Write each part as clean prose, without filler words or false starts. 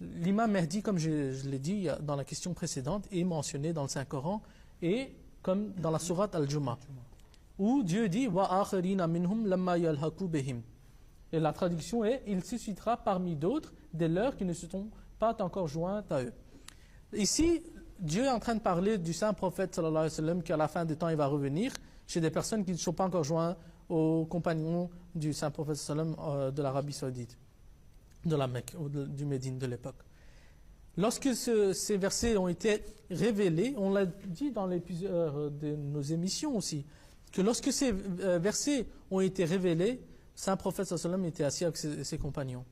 l'imam Mahdi, comme je l'ai dit dans la question précédente, est mentionné dans le Saint-Coran et comme dans la sourate Al-Jumu'ah, où Dieu dit wa akharina minhum lamma yalhaqu bihim. Et la traduction est il suscitera parmi d'autres des leurs qui ne se sont pas encore joints à eux. Ici, Dieu est en train de parler du saint prophète sallallahu alayhi wa sallam qu'à la fin des temps il va revenir chez des personnes qui ne sont pas encore joints aux compagnons du saint prophète sallallahu alayhi wa sallam de l'Arabie saoudite, de la Mecque ou du Médine de l'époque. Lorsque ces versets ont été révélés, on l'a dit dans plusieurs de nos émissions aussi, que lorsque ces versets ont été révélés, le saint prophète sallallahu alayhi wa sallam était assis avec ses compagnons.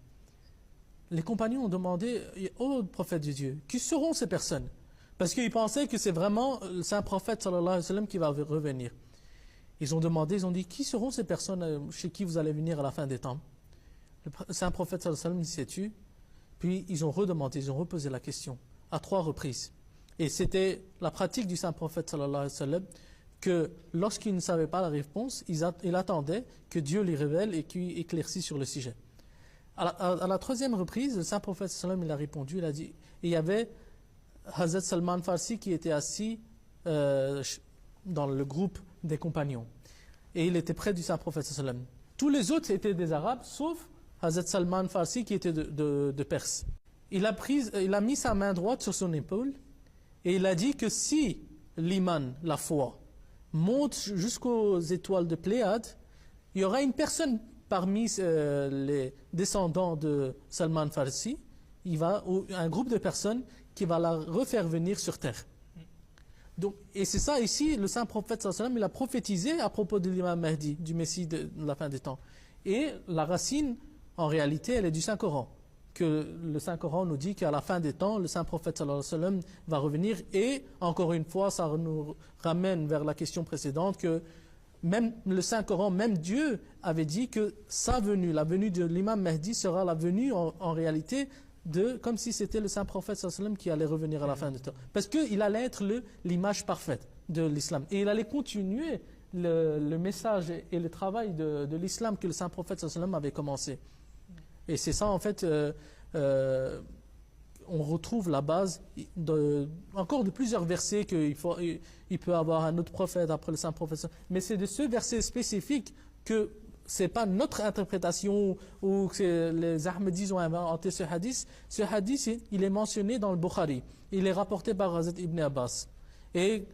Les compagnons ont demandé au prophète de Dieu, qui seront ces personnes? Parce qu'ils pensaient que c'est vraiment le saint prophète sallallahu alayhi wa sallam qui va revenir. Ils ont demandé, ils ont dit, qui seront ces personnes chez qui vous allez venir à la fin des temps? Le saint prophète sallallahu alayhi wa sallam s'est tu. Puis ils ont redemandé, ils ont reposé la question à 3 reprises. Et c'était la pratique du saint prophète sallallahu alayhi wa sallam que lorsqu'il ne savait pas la réponse, il attendait que Dieu lui révèle et qu'il éclaircisse sur le sujet. À la 3e reprise, le saint prophète sallallahu alayhi wa sallam il a répondu, il a dit, et il y avait Hazrat Salman Farsi qui était assis dans le groupe des compagnons. Et il était près du saint prophète sallallahu alayhi wa sallam. Tous les autres étaient des Arabes, sauf Hazrat Salman Farsi qui était de Perse. Il a mis sa main droite sur son épaule et il a dit que si l'iman, la foi, monte jusqu'aux étoiles de Pléiade, il y aura une personne parmi les descendants de Salman Farsi, un groupe de personnes qui va la refaire venir sur terre. Donc, et c'est ça ici, le saint prophète sallallahu alayhi wa sallam, il a prophétisé à propos de l'imam Mahdi, du Messie de la fin des temps. Et la racine, en réalité, elle est du Saint-Coran. Que le Saint-Coran nous dit qu'à la fin des temps, le saint prophète sallallahu alayhi wa sallam va revenir. Et encore une fois, ça nous ramène vers la question précédente que même le Saint-Coran, même Dieu avait dit que sa venue, la venue de l'imam Mahdi sera la venue en réalité comme si c'était le saint prophète sallallahu alayhi wa sallam qui allait revenir à la fin des temps. Parce qu'il allait être l'image parfaite de l'islam. Et il allait continuer le message et le travail de l'islam que le saint prophète sallallahu alayhi wa sallam avait commencé. Et c'est ça en fait, on retrouve la base encore de plusieurs versets qu'il peut avoir un autre prophète après le saint prophète. Mais c'est de ce verset spécifique que ce n'est pas notre interprétation ou que les Ahmadis ont inventé ce hadith. Ce hadith, il est mentionné dans le Bukhari. Il est rapporté par Hazrat Ibn Abbas. Et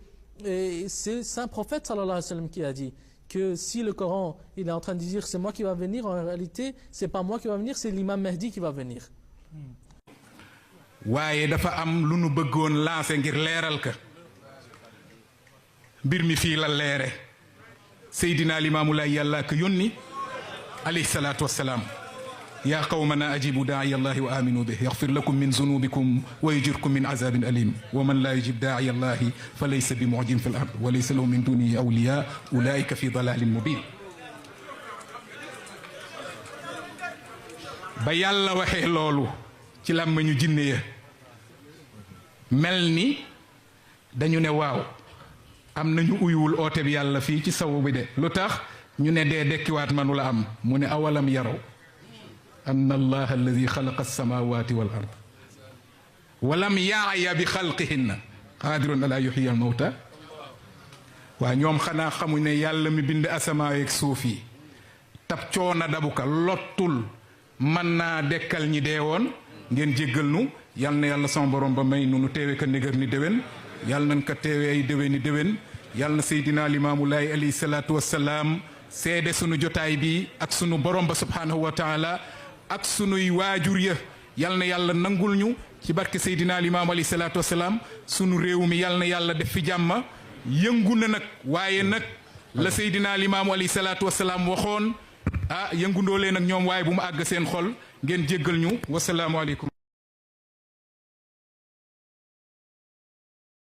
c'est le saint prophète sallallahu alayhi wa sallam qui a dit que si le Coran il est en train de dire c'est moi qui va venir, en réalité c'est pas moi qui va venir, c'est l'imam Mahdi qui va venir. waaye dafa am lu nu bëggoon lancer ngir leeral ka mbir mi fii la leere Seydina Limaamu Laay yàlla ka yónni alayhi salaatu wassalaam يا قومنا أجيبوا داعي الله وآمنوا به يغفر لكم من ذنوبكم ويجركم من عذاب أليم ومن لا يجيب داعي الله فليس بمعجم في الأرض وليس له من دونه أولياء أولئك في ضلال مبين ba yàlla waxee loolu ci làmmiñu jinne ya mel ni dañu ne waaw am nañu uyuwul oote bi yàlla fii ci sawu bi de lu tax ñu ne dee dekkiwaat manu la am mu ne awalam yaraw أن الله الذي خلق السماوات والأرض ولم يعي بخلقهن قادر على يحيي الموتى ونيوم خنا خمو يالا مي بند اسماء ak suuf yi tab coona dabuka lottul man naa dekkal ñi deewoon ngeen jéggal nu yal na yàlla sama borom ba may nu teewe ka négar ni déwén yal nañ ko teewe ay déwéni déwén yal na Seydina Limaamu Laay alayhi salaatu wassalaam seede sunu jotaay bi ak sunu borom ba subhanahu wa taala ak sunuy waajur ya yal na yàlla nangul ñu ci barke Seydina Limaamu alayhi salaatu wassalaam sunu réew mi yal na yàlla def fi jàmm yëngu na nag waaye nag la Seydina Limaamu alayhi salaatu wassalaam waxoon yëngundoo leen ak ñoom waaye bu mu àgg seen xol ngeen jéggal ñu wasalaamu aleykum